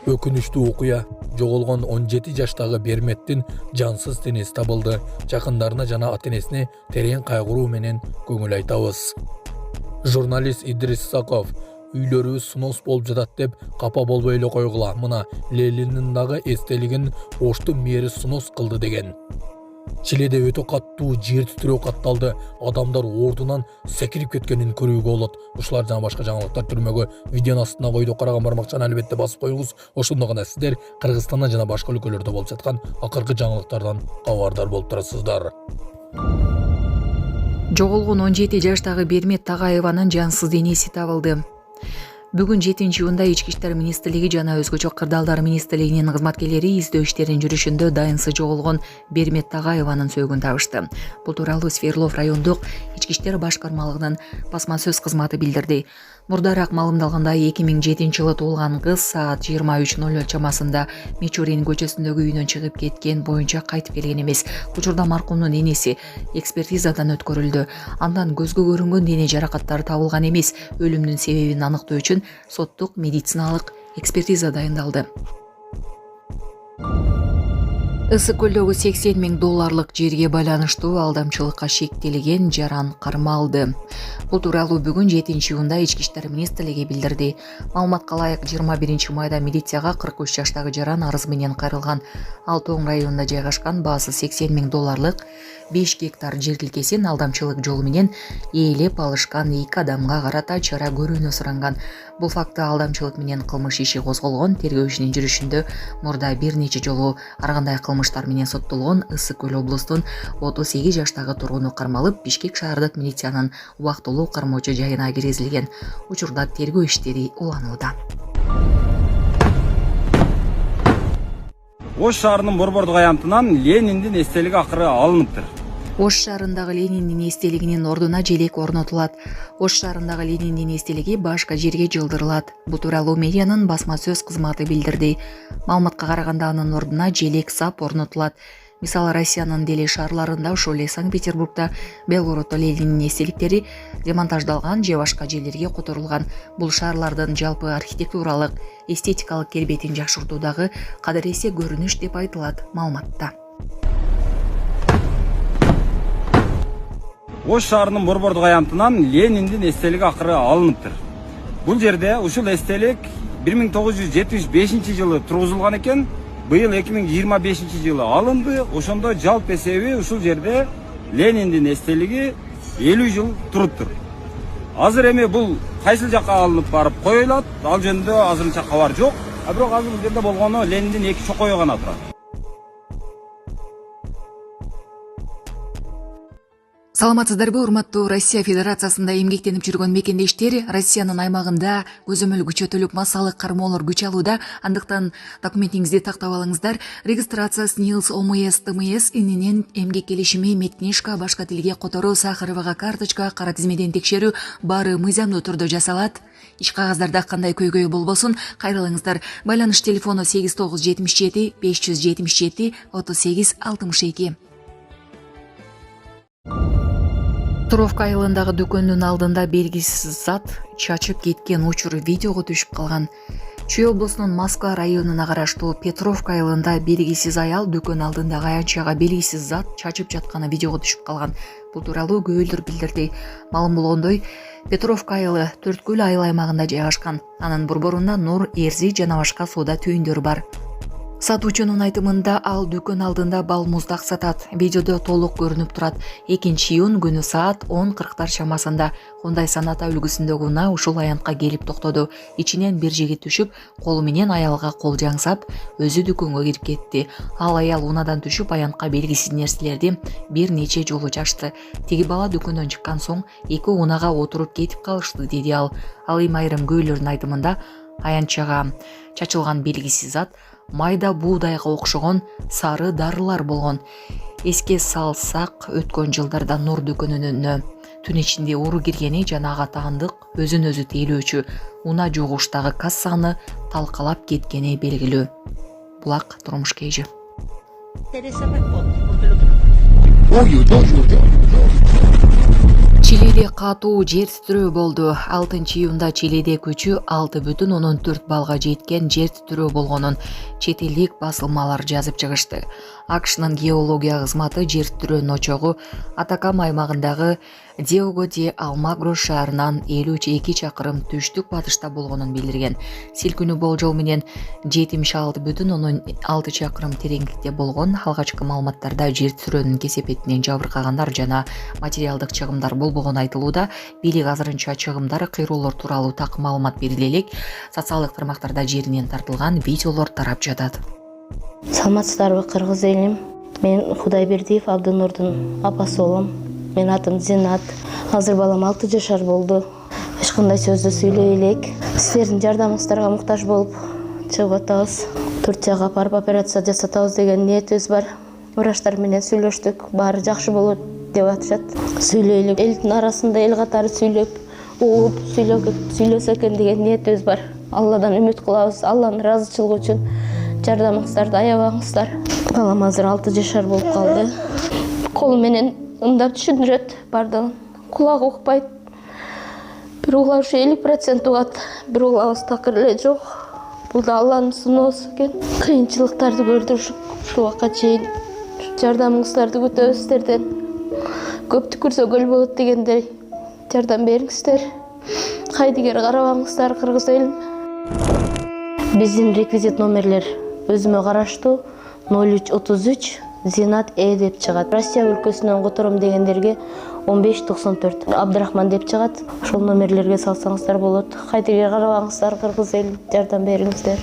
Өкүнүчтүү окуя. Жоголгон 17 жаштагы Берметтин жансыз денеси табылды. Жакындарына жана ата-энесине терең кайгыруу менен көңүл айтабыз. Журналист Идрис Саков үйлөрүбүз сунос болуп жатат деп капа болбой эле койгула. Мына Ленинин дагы эстелигин Оштун мэри сунос кылды деген. Чиледе өтө каттуу жер титирөө катталды. Адамдар ордунан секирип кеткенин көрүүгө болот. Ушулар жана башка жаңылыктар түрмөгө видеонун астына койду. Караган бармакчаны албетте басып коюңуз. Ошондо гана сиздер Кыргызстандан жана башка өлкөлөрдө болуп жаткан акыркы жаңылыктардан кабардар болуп турасыздар. Жоголгон 17 жаштагы Бермет Тагаеванын жансыз денеси табылды. Бүгүн 7-июнда Ички иштер министрлиги жана өзгөчө кырдаалдар министрлигинин кызматкерлери издөө иштерин жүрүшүндө дайынсыз жоголгон Бермет Тагаеванын сөөгүн табышты. Бул тууралуу Свердлов райондук Ички иштер башкармалыгынын басма сөз кызматы билдирди. Мурдараак маалымдалгандай 2007-жылы туулган кыз саат 23:00 чамасында Мичурин көчөсүндөгү үйүнөн чыгып кеткен боюнча кайтып келген эмес. Учурда маркумдун энеси экспертизадан өткөрүлдү. Андан көзгө көрүнгөн дене жаракаттары табылган эмес. Өлүмдүн себебин аныктоо үчүн соттук медициналык экспертиза дайындалды. Ысык көлдөгү $80,000 жерге байланыштуу алдамчылыкка шектелген жаран кармалды. Бул тууралуу бүгүн 7-июнда Ички иштер министрлиги билдирди. Маалыматка ылайык 21-майда милицияга 43 жаштагы жаран арыз менен кайрылган. Ал Тоң районунда жайгашкан баасы $80,000 5 гектар жер тилкесин алдамчылык жолу менен ээлеп алышкан 2 адамга карата чара көрүүнү суранган. Бул факты алдамчылык менен кылмыш иши козголгон. Тергөө ишинин жүрүшүндө мурда бир нече жолу ар кандай кылмыштар менен соттолгон Ысык көл облустун 38 жаштагы тургуну кармалып, Бишкек шаардык милициянын убактылуу кармоочу жайына киргизилген. Учурда тергөө иштери уланууда. Ош шаарынын Борбордук аянтынан Лениндин эстелиги акыры алыныптыр. Ош шаарындагы Лениндин эстелигинин ордуна желек орнотулат. Ош шаарындагы Лениндин эстелиги башка жерге жылдырылат. Бул тууралуу мэриянын басма сөз кызматы билдирди. Маалыматка караганда анын ордуна желек сап орнотулат. Мисалы Россиянын деле шаарларында, ошол эле Санкт-Петербургда, Белгороддо Ленинин эстеликтери демонтаждалган же башка жерлерге которулган. Бул шаарлардын жалпы архитектуралык, эстетикалык келбетин жакшыртуудагы кадыресе көрүнүш деп айтылат маалыматта. Ош шаарынын Борбордук аянтынан Лениндин эстелиги акыры алыныптыр. Бул жерде ушул эстелик 1975-жылы тургузулган экен. Быйыл 2025-жылы алынды. Ошондо жалпы эсеби ушул жерде Лениндин эстелиги 50 жыл туруптур. Азыр эми бул кайсыл жакка алынып барып коюлат, ал жөнүндө азырынча кабар жок. Бирок азыр бул жерде болгону Лениндин 2 чокою гана турат. Саламатсыздарбы, урматтуу Россия Федерациясында эмгектенип жүргөн мекендештер? Россиянын аймагында көзөмөл күчөтүлүп массалык кармоолор күч алууда. Андыктан документиңизди тактап алыңыздар. Регистрация СНИЛС, ОМС, ТМС ининен эмгек келишими, медкнижка, башка тилге которуу, Сахаровага карточка, кара тизмеден текшерүү баары мыйзамдуу түрдө жасалат. Иш кагаздарда кандай көйгөй болбосун кайрылыңыздар. Байланыш телефону 8977 577 38 62. Туровка айылындагы дүкөндүн алдында белгисиз зат чачып кеткен учур видеого түшүп калган. Чүй облусунун Москва районуна караштуу Петровка айылында белгисиз аял дүкөн алдындагы аянтчага белгисиз зат чачып жатканы видеого түшүп калган. Бул тууралуу көөлдөр билдирди. Маалым болгондой, Петровка айылы Төрткөл айыл аймагында жайгашкан. Анын борборунда Нур, Эрзи жана башка соода түйүндөр бар. Сатуучунун айтымында ал дүкөн алдында бал муздак сатат. Видеодо толук көрүнүп турат. 2-июнь күнү саат 10:40 чамасында Хундай Саната үлгүсүндөгү унаа ушул аянтка келип токтоду. Ичинен бир жигит түшүп, колу менен аялга кол жаңсап, өзү дүкөнгө кирип кетти. Ал аял унаадан түшүп, аянтка белгисиз нерселерди бир нече жолу чачты. Тиги бала дүкөндөн чыккан соң эки унаага отуруп кетип калышты, деди ал. Ал эми айрым көйлөрдүн айтымында аянтчага чачылган белгисиз зат майда буудайга окшогон сары дарылар болгон. Эске салсак, өткөн жылдарда Нур дүкөнүнө түн ичинде уру киргени жана ага таандык өзүн өзү тейлөөчү унаа жугуштагы кассаны талкалап кеткени белгилүү. Булак турмуш кейжи. Чили эле катуу жер титирөө болду. 6-июнда Чилиде күчү 6,4 балга жеткен жер титирөө болгонун чет элдик басылмалар жазып чыгышты. АКШнын геология кызматы жер титирөөнүн очогу Атакама аймагындагы Диого де Алмагро шаарынан 52 чакырым түштүк батышта болгонун билдирген. Силкүнүү болжол менен 76,6 чакырым тереңдикте болгон. Алгачкы маалыматтарда жер титирөөнүн кесепетинен жабыркагандар жана материалдык чыгымдар болбогону айтылууда. Бийлик азырынча чыгымдар, кыйроолор тууралуу так маалымат бериле элек. Социалдык тармактарда жеринен тартылган видеолор тарап жатат. Саламатсыздарбы, кыргыз элим? Мен Кудайбердиев Абдынурдун апасы болом. Мен атым Зинат. Азыр балам 6 жашар болду. Эч кандай сөздү сүйлөй элек. Силердин жардамыңыздарга муктаж болуп чыгып атабыз. Турцияга барып операция жасатабыз деген ниетибиз бар. Врачтар менен сүйлөштүк. Баары жакшы болот деп атышат. Сүйлөйлүк. Элдин арасында эл катары сүйлөп, угуп сүйлөсө экен деген ниетибиз бар. Алладан үмүт кылабыз. Алланын ыраазычылыгы үчүн жардамыңыздарды аябаңыздар. Балам азыр 6 жашар болуп калды. Колу менен ымдап түшүндүрөт бардыгын. Кулагы укпайт. Бир угла ушу 50% угат, бир углабыз такыр эле жок. Бул да Алланын сыноосу экен. Кыйынчылыктарды көрдүк ушул убакка чейин. Жардамыңыздарды күтөбүз сиздерден. Көптү көрсө көл болот дегендей жардам бериңиздер. Кайдыгер карабаңыздар, кыргыз элим. Биздин реквизит номерлер өзүмө караштуу 0333 Зинат деп чыгат. Россия өлкөсүнөн котором дегендерге 1594 Абдрахман деп чыгат. Ошол номерлерге салсаңыздар болот. Кайдыгер карабаңыздар, кыргыз элим, жардам бериңиздер.